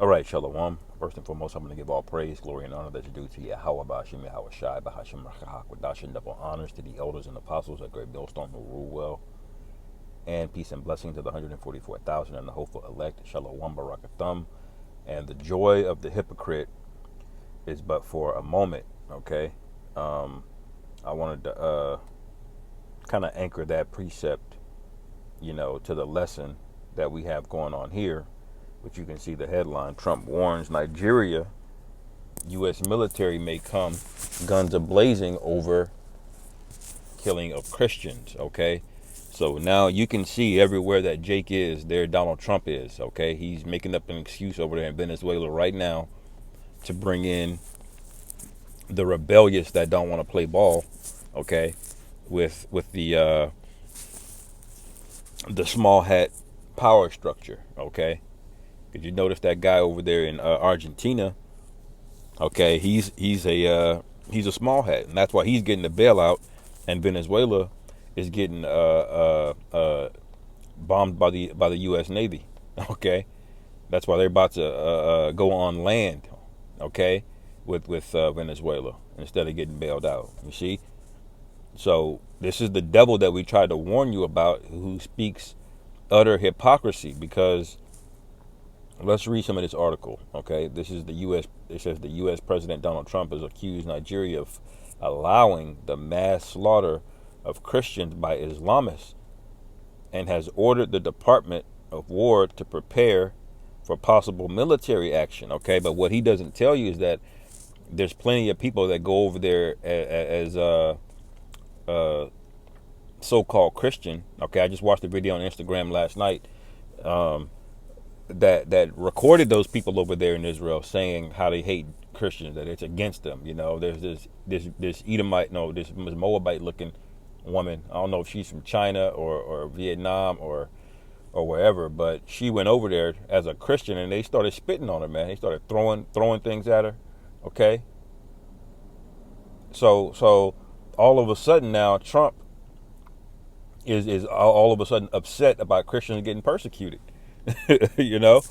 All right, Shalom. First and foremost, I'm going to give all praise, glory, and honor that's due to Yahweh, Bashim, Yahweh Shai, Bahashim, Rachahak, double honors to the elders and apostles, a great millstone who rule well, and peace and blessing to the 144,000 and the hopeful elect, Shalom, Barakathum. And the joy of the hypocrite is but for a moment, okay? I wanted to kind of anchor that precept, to the lesson that we have going on here, which you can see the headline: Trump warns Nigeria U.S. military may come guns a-blazing over killing of Christians, okay? So now you can see everywhere that Jake is, there Donald Trump is, okay? He's making up an excuse over there in Venezuela right now to bring in the rebellious that don't want to play ball, okay? With the small hat power structure, okay? Did you notice that guy over there in Argentina? Okay, he's a small hat, and that's why he's getting the bailout, and Venezuela is getting bombed by the U.S. Navy. Okay, that's why they're about to go on land. Okay, with Venezuela instead of getting bailed out. You see, so this is the devil that we tried to warn you about, who speaks utter hypocrisy. Because let's read some of this article, okay? This is the U.S. It says the U.S. President Donald Trump has accused Nigeria of allowing the mass slaughter of Christians by Islamists and has ordered the Department of War to prepare for possible military action, okay? But what he doesn't tell you is that there's plenty of people that go over there as so-called Christian, okay? I just watched a video on Instagram last night that recorded those people over there in Israel saying how they hate Christians, that it's against them. There's this Edomite, no, this Moabite looking woman. I don't know if she's from China or Vietnam or wherever, but she went over there as a Christian and they started spitting on her, man. They started throwing things at her. Okay. So all of a sudden now Trump is all of a sudden upset about Christians getting persecuted. you know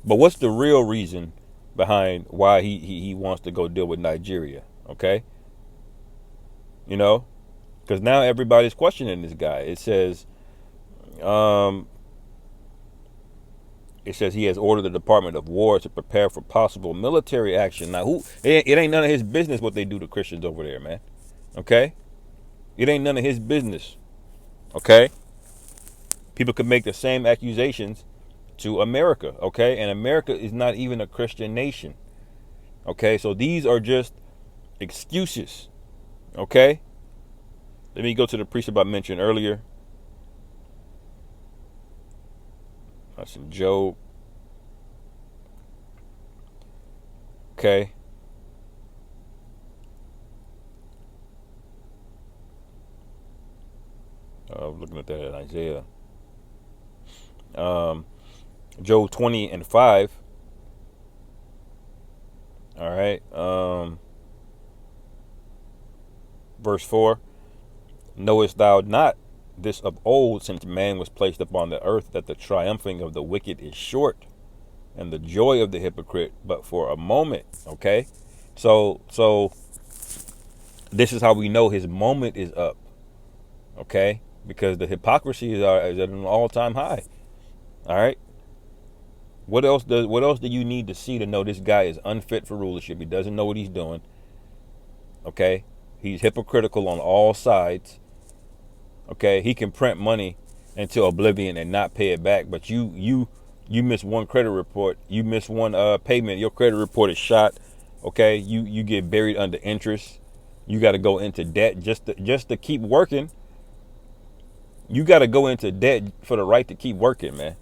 but what's the real reason behind why he wants to go deal with Nigeria? Okay, because now everybody's questioning this guy. Um it says he has ordered the Department of War to prepare for possible military action. Now, it ain't none of his business what they do to Christians over there, man. Okay, it ain't none of his business. Okay, people could make the same accusations to America. Okay, and America is not even a Christian nation. Okay, so these are just excuses. Okay, let me go to the precept I mentioned earlier. That's in Job. Okay, looking at that in Isaiah. Job 20:5. All right. Verse 4. Knowest thou not this of old, since man was placed upon the earth, that the triumphing of the wicked is short, and the joy of the hypocrite but for a moment? Okay, so this is how we know his moment is up. Okay, because the hypocrisy is at an all-time high. All right. What else do you need to see to know this guy is unfit for rulership? He doesn't know what he's doing. Okay, he's hypocritical on all sides. Okay, he can print money into oblivion and not pay it back, but you miss one credit report, you miss one payment, your credit report is shot. Okay, you get buried under interest. You got to go into debt just to keep working. You got to go into debt for the right to keep working, man.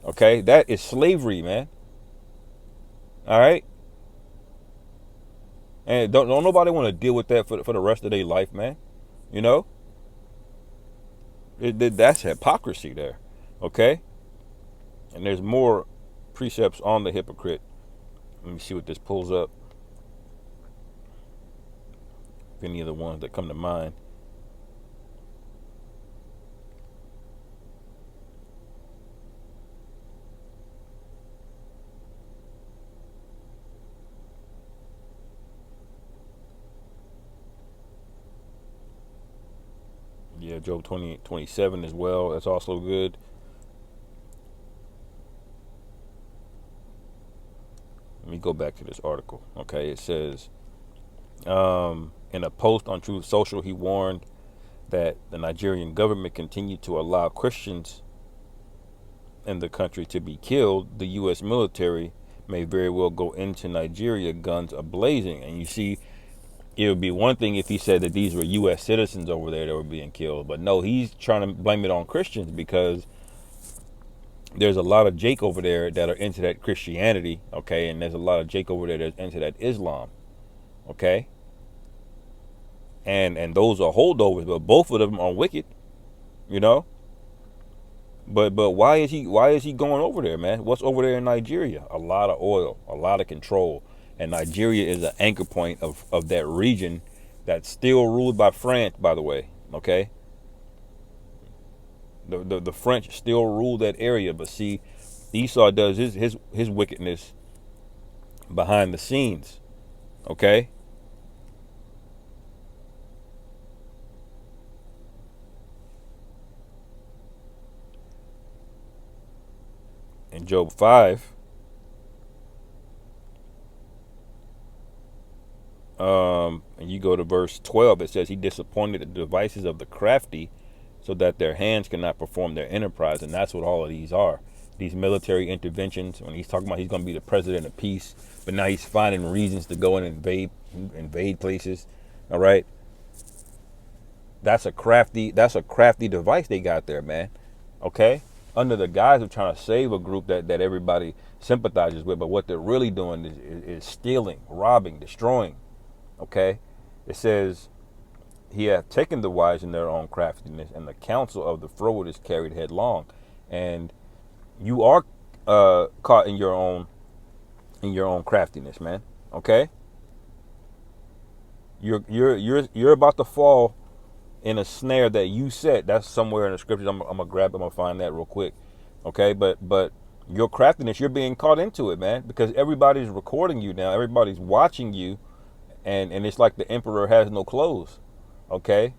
Okay, that is slavery, man. All right, and don't nobody want to deal with that for the rest of their life, man. You know, that's hypocrisy there. Okay, and there's more precepts on the hypocrite. Let me see what this pulls up. If any of the ones that come to mind. Job 20:27 as well. That's also good. Let me go back to this article. Okay, it says in a post on Truth Social, he warned that the Nigerian government continued to allow Christians in the country to be killed. The U.S. military may very well go into Nigeria guns ablazing. And you see, it would be one thing if he said that these were U.S. citizens over there that were being killed. But no, he's trying to blame it on Christians because there's a lot of Jake over there that are into that Christianity, okay? And there's a lot of Jake over there that's into that Islam, okay? And those are holdovers, but both of them are wicked, you know? But why is he going over there, man? What's over there in Nigeria? A lot of oil, a lot of control. And Nigeria is an anchor point of that region that's still ruled by France, by the way, okay? The French still rule that area, but see, Esau does his wickedness behind the scenes, okay? In Job 5, and you go to verse 12, it says he disappointed the devices of the crafty so that their hands cannot perform their enterprise. And that's what all of these are. These military interventions, when he's talking about he's going to be the president of peace, but now he's finding reasons to go and invade places. All right. That's a crafty device they got there, man. Okay? Under the guise of trying to save a group that everybody sympathizes with, but what they're really doing is stealing, robbing, destroying. Okay? It says, he hath taken the wise in their own craftiness, and the counsel of the froward is carried headlong. And you are caught in your own craftiness, man. Okay? You're about to fall in a snare that you set. That's somewhere in the scriptures. I'm gonna find that real quick. Okay, but your craftiness, you're being caught into it, man, because everybody's recording you now. Everybody's watching you, and it's like the emperor has no clothes. Okay,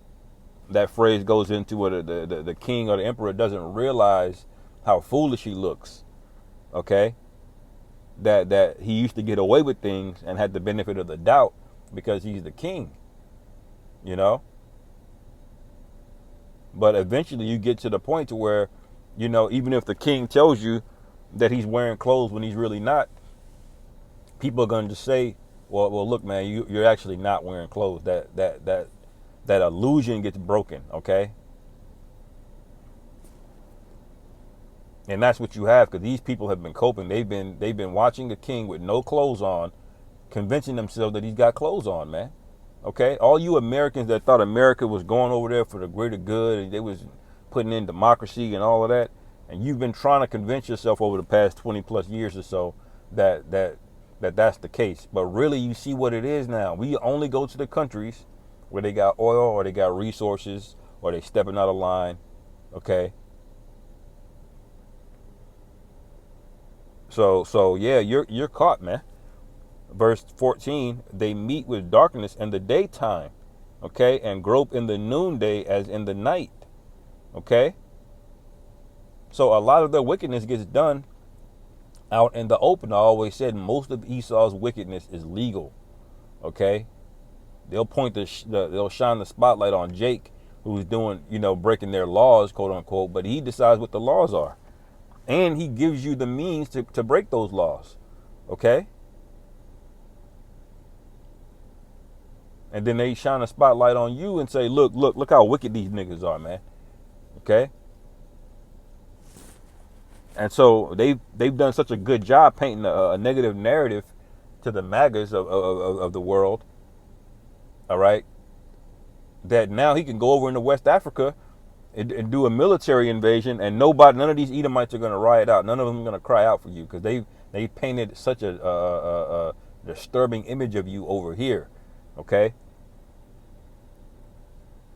that phrase goes into what the king or the emperor doesn't realize how foolish he looks. Okay, that he used to get away with things and had the benefit of the doubt because he's the king. You know. But eventually you get to the point to where, you know, even if the king tells you that he's wearing clothes when he's really not, people are going to just say, well, look, man, you're actually not wearing clothes. That illusion gets broken, okay? And that's what you have, because these people have been coping. They've been watching a king with no clothes on, convincing themselves that he's got clothes on, man. Okay, all you Americans that thought America was going over there for the greater good and they was putting in democracy and all of that, and you've been trying to convince yourself over the past 20 plus years or so that's the case. But really, you see what it is now. We only go to the countries where they got oil or they got resources or they stepping out of line. Okay. So yeah, you're caught, man. Verse 14, they meet with darkness in the daytime, okay, and grope in the noonday as in the night, okay? So a lot of their wickedness gets done out in the open. I always said most of Esau's wickedness is legal, okay? They'll they'll shine the spotlight on Jake, who's doing, breaking their laws, quote unquote, but he decides what the laws are. And he gives you the means to break those laws, okay? And then they shine a spotlight on you and say, look how wicked these niggas are, man. Okay? And so they've done such a good job painting a negative narrative to the MAGAs of the world, all right, that now he can go over into West Africa and do a military invasion, and none of these Edomites are going to riot out. None of them are going to cry out for you because they painted such a disturbing image of you over here, okay?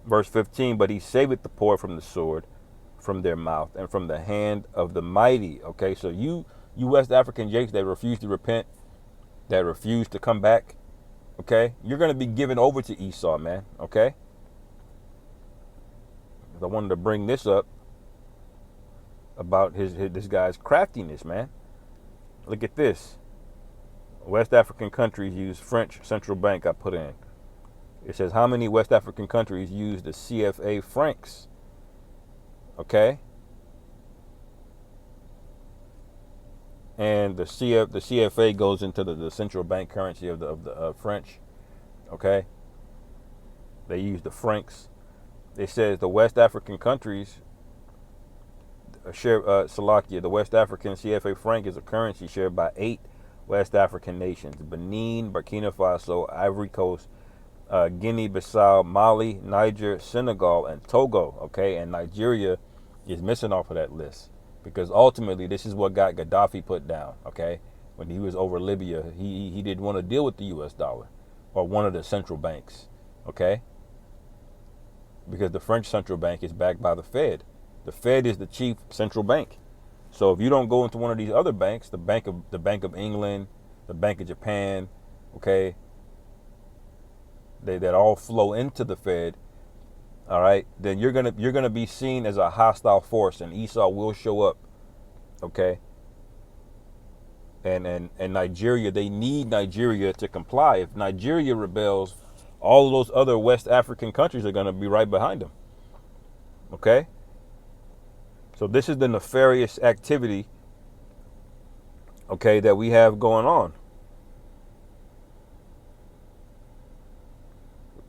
Verse 15, but he saveth the poor from the sword, from their mouth, and from the hand of the mighty. Okay, so you West African jakes that refuse to repent, that refuse to come back, okay, you're going to be given over to Esau, man, okay? I wanted to bring this up about this guy's craftiness, man. Look at this. West African countries use French central bank. I put in. It says how many West African countries use the CFA francs. Okay. And the CFA goes into the central bank currency of the French. Okay. They use the francs. It says the West African countries share Slovakia. The West African CFA franc is a currency shared by 8 West African nations: Benin, Burkina Faso, Ivory Coast, Guinea-Bissau, Mali, Niger, Senegal, and Togo. Okay, and Nigeria is missing off of that list because ultimately this is what got Gaddafi put down. Okay, when he was over Libya, he didn't want to deal with the U.S. dollar or one of the central banks. Okay, because the French central bank is backed by the Fed. The Fed is the chief central bank. So if you don't go into one of these other banks, the Bank of England, the Bank of Japan, okay, that all flow into the Fed, all right, then you're gonna be seen as a hostile force, and Esau will show up, okay. And Nigeria, they need Nigeria to comply. If Nigeria rebels, all of those other West African countries are gonna be right behind them, okay. So this is the nefarious activity, okay, that we have going on.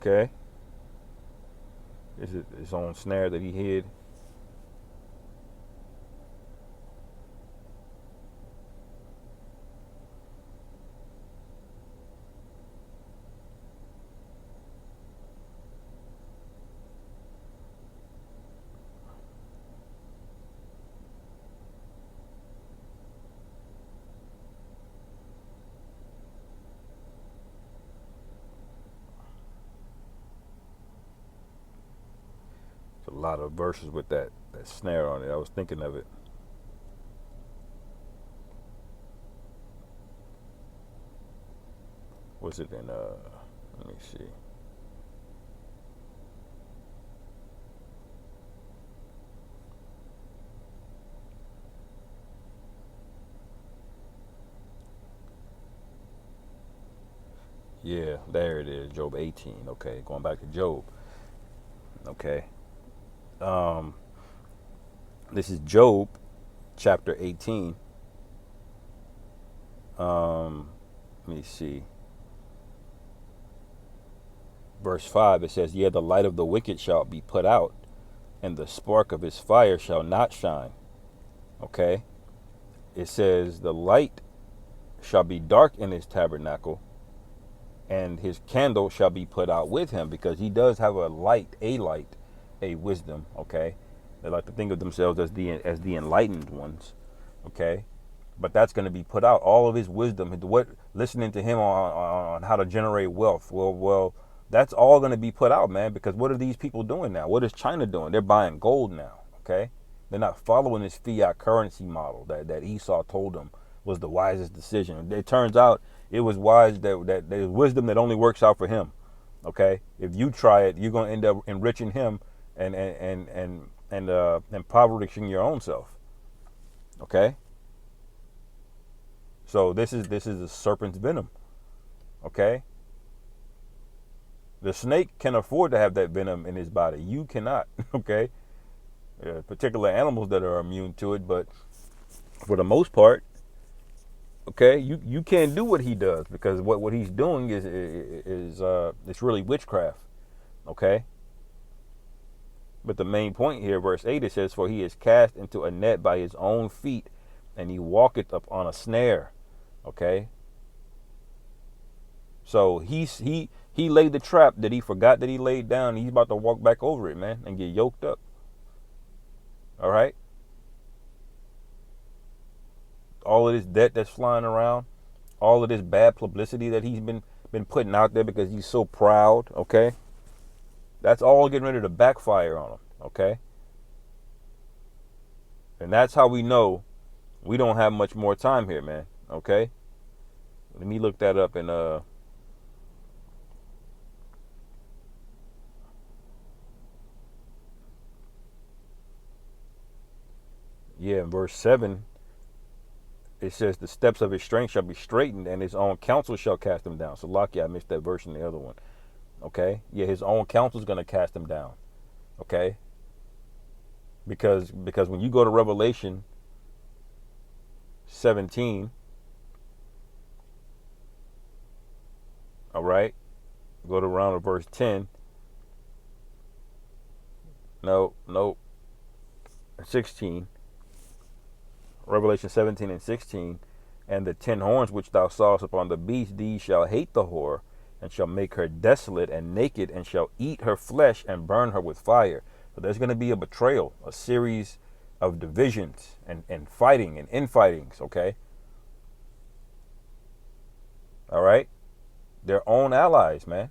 Okay. This is his own snare that he hid. A lot of verses with that snare on it. I was thinking of it. Was it in let me see. Yeah, there it is. Job 18. Okay, going back to Job. Okay. This is Job chapter 18. Let me see. Verse 5, it says, "Yea, the light of the wicked shall be put out, and the spark of his fire shall not shine." Okay. It says, "The light shall be dark in his tabernacle, and his candle shall be put out with him," because he does have a light, a wisdom. Okay. They like to think of themselves as the enlightened ones. Okay. But that's going to be put out. All of his wisdom, listening to him on how to generate wealth. Well, that's all going to be put out, man. Because what are these people doing now? What is China doing? They're buying gold now. Okay, they're not following this fiat currency model that Esau told them was the wisest decision. It turns out it was wise. That there's wisdom that only works out for him. Okay, if you try it, you're going to end up enriching him and impoverishing your own self. Okay. So this is a serpent's venom. Okay. The snake can afford to have that venom in his body. You cannot. Okay. Particular animals that are immune to it, but for the most part, okay, you can't do what he does, because what he's doing is it's really witchcraft. Okay. But the main point here, verse 8, it says, "For he is cast into a net by his own feet, and he walketh up on a snare." Okay. So he laid the trap that he forgot that he laid down. He's about to walk back over it, man, and get yoked up. All right. All of this debt that's flying around, all of this bad publicity that he's been putting out there because he's so proud. Okay. That's all getting ready to backfire on him. Okay. And that's how we know we don't have much more time here, man. Okay. Let me look that up in Yeah, in verse 7, it says, the steps of his strength shall be straightened, and his own counsel shall cast him down. So, lucky I missed that verse in the other one. Okay? Yeah, his own counsel is going to cast him down. Okay? Because when you go to Revelation 17, all right, go to around verse 10. No, 16. Revelation 17 and 16. And the 10 horns which thou sawest upon the beast, these shall hate the whore, and shall make her desolate and naked, and shall eat her flesh and burn her with fire. So there's going to be a betrayal, a series of divisions and fighting and infightings, okay? All right? Their own allies, man.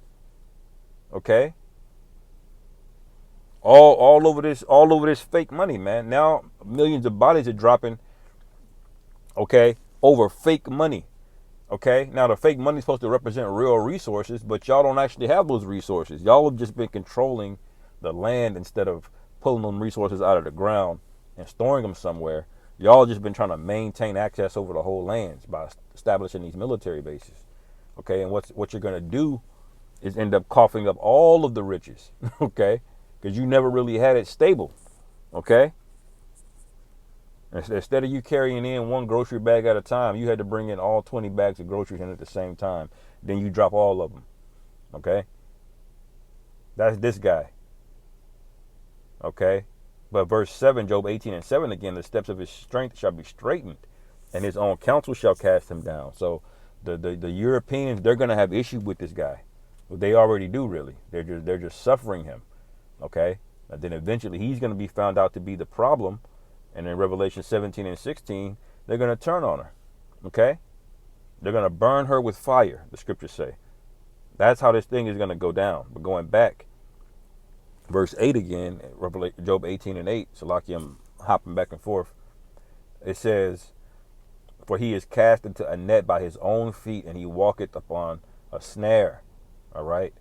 Okay? All over this fake money, man. Now millions of bodies are dropping, okay, over fake money. Okay, now the fake money is supposed to represent real resources, but y'all don't actually have those resources. Y'all have just been controlling the land instead of pulling them resources out of the ground and storing them somewhere. Y'all just been trying to maintain access over the whole lands by establishing these military bases. Okay, and what you're gonna do is end up coughing up all of the riches. Okay, because you never really had it stable. Okay. Instead of you carrying in one grocery bag at a time, you had to bring in all 20 bags of groceries in at the same time. Then you drop all of them. Okay? That's this guy. Okay? But verse 7, Job 18 and 7 again, the steps of his strength shall be straightened, and his own counsel shall cast him down. So the Europeans, they're going to have issue with this guy. Well, they already do, really. They're just suffering him. Okay? And then eventually he's going to be found out to be the problem. And in Revelation 17 and 16, they're going to turn on her. Okay? They're going to burn her with fire, the scriptures say. That's how this thing is going to go down. But going back, verse 8 again, Job 18 and 8, Salaki, I'm hopping back and forth. It says, for he is cast into a net by his own feet, and he walketh upon a snare. All right?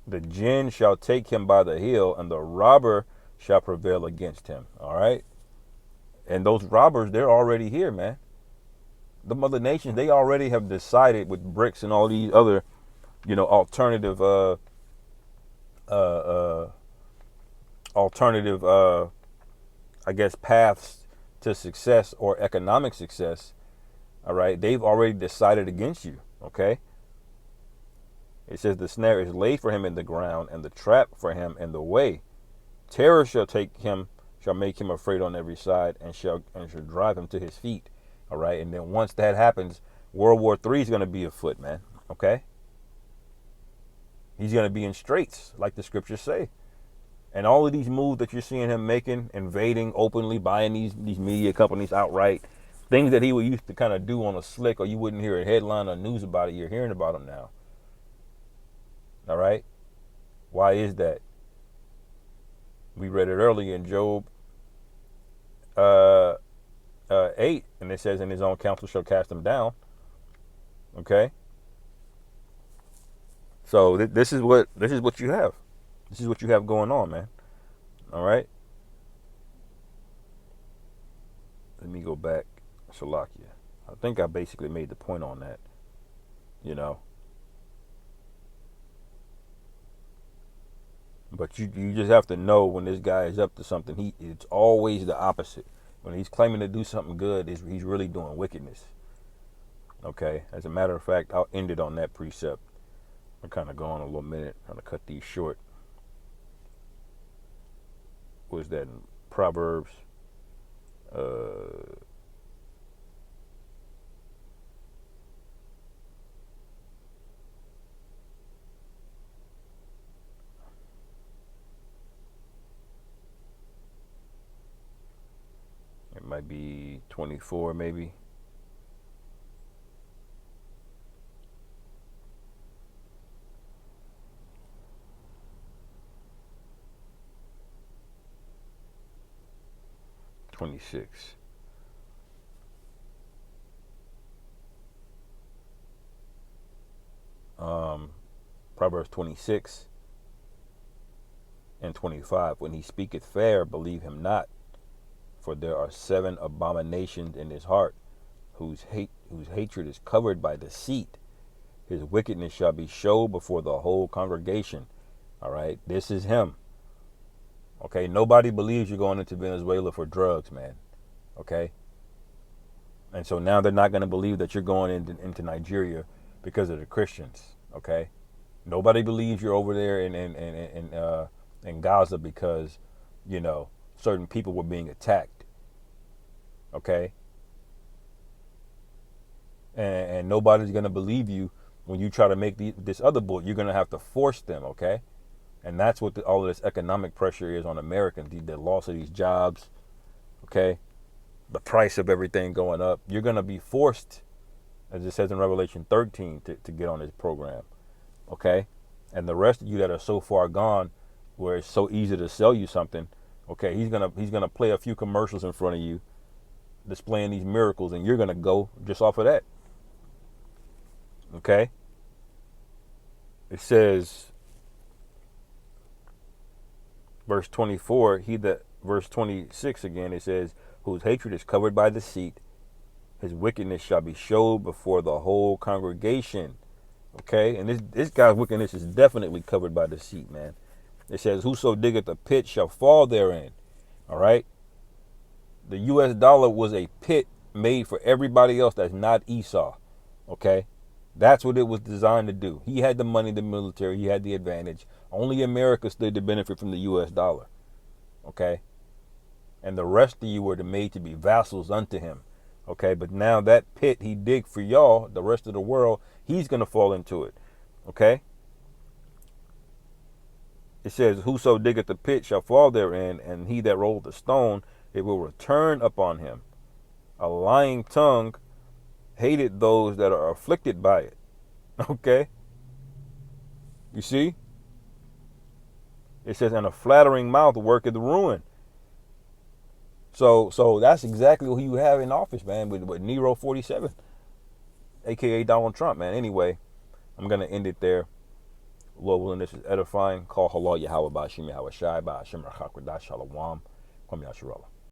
The jinn shall take him by the heel, and the robber shall prevail against him. All right? And those robbers, they're already here, man. The other nations, they already have decided with BRICS and all these other, alternative I guess paths to success or economic success. All right? They've already decided against you, okay? It says the snare is laid for him in the ground, and the trap for him in the way. Terror shall make him afraid on every side, and shall drive him to his feet. All right, and then once that happens, World War III is going to be afoot, man. Okay, he's going to be in straits, like the scriptures say. And all of these moves that you're seeing him making, invading openly, buying these media companies outright, things that he would used to kind of do on a slick, or you wouldn't hear a headline or news about it. You're hearing about them now. All right, why is that? We read it earlier in Job 8, and it says, "In his own counsel shall cast him down." Okay, so this is what you have. This is what you have going on, man. All right. Let me go back, Shalakia. I think I basically made the point on that. But you just have to know when this guy is up to something. It's always the opposite. When he's claiming to do something good, he's really doing wickedness. Okay. As a matter of fact, I'll end it on that precept. I'm kind of going a little minute, trying to cut these short. What was that in Proverbs? It might be 24, maybe. "26. Proverbs 26 and 25. When he speaketh fair, believe him not. For there are 7 abominations in his heart, whose hatred is covered by deceit. His wickedness shall be showed before the whole congregation. All right, this is him. Okay, nobody believes you're going into Venezuela for drugs, man. Okay, and so now they're not going to believe that you're going into Nigeria because of the Christians. Okay, nobody believes you're over there in Gaza because, you know, certain people were being attacked. Okay, and nobody's going to believe you when you try to make this other bull. You're going to have to force them. Okay. And that's what all of this economic pressure is on Americans, the loss of these jobs, okay? The price of everything going up. You're going to be forced, as it says in Revelation 13, to get on this program, okay? And the rest of you that are so far gone, where it's so easy to sell you something, okay, he's gonna play a few commercials in front of you, displaying these miracles, and you're going to go just off of that, okay? It says... Verse 24, verse 26 again, it says, whose hatred is covered by deceit, his wickedness shall be showed before the whole congregation. Okay, and this guy's wickedness is definitely covered by deceit, man. It says, whoso diggeth a pit shall fall therein. All right, the US dollar was a pit made for everybody else that's not Esau. Okay, that's what it was designed to do. He had the money, the military, he had the advantage. Only America stood to benefit from the US dollar. Okay? And the rest of you were made to be vassals unto him. Okay? But now that pit he digged for y'all, the rest of the world, he's going to fall into it. Okay? It says, whoso diggeth the pit shall fall therein, and he that rolleth the stone, it will return upon him. A lying tongue hated those that are afflicted by it. Okay? You see? It says, and a flattering mouth worketh ruin. So that's exactly who you have in office, man, with Nero 47, a.k.a. Donald Trump, man. Anyway, I'm going to end it there. Lord willing, this is edifying. Call halal Yahweh Ba'ashim Yahweh Shai Ba'ashim Rachak Shalom. Kwame Yasharallah.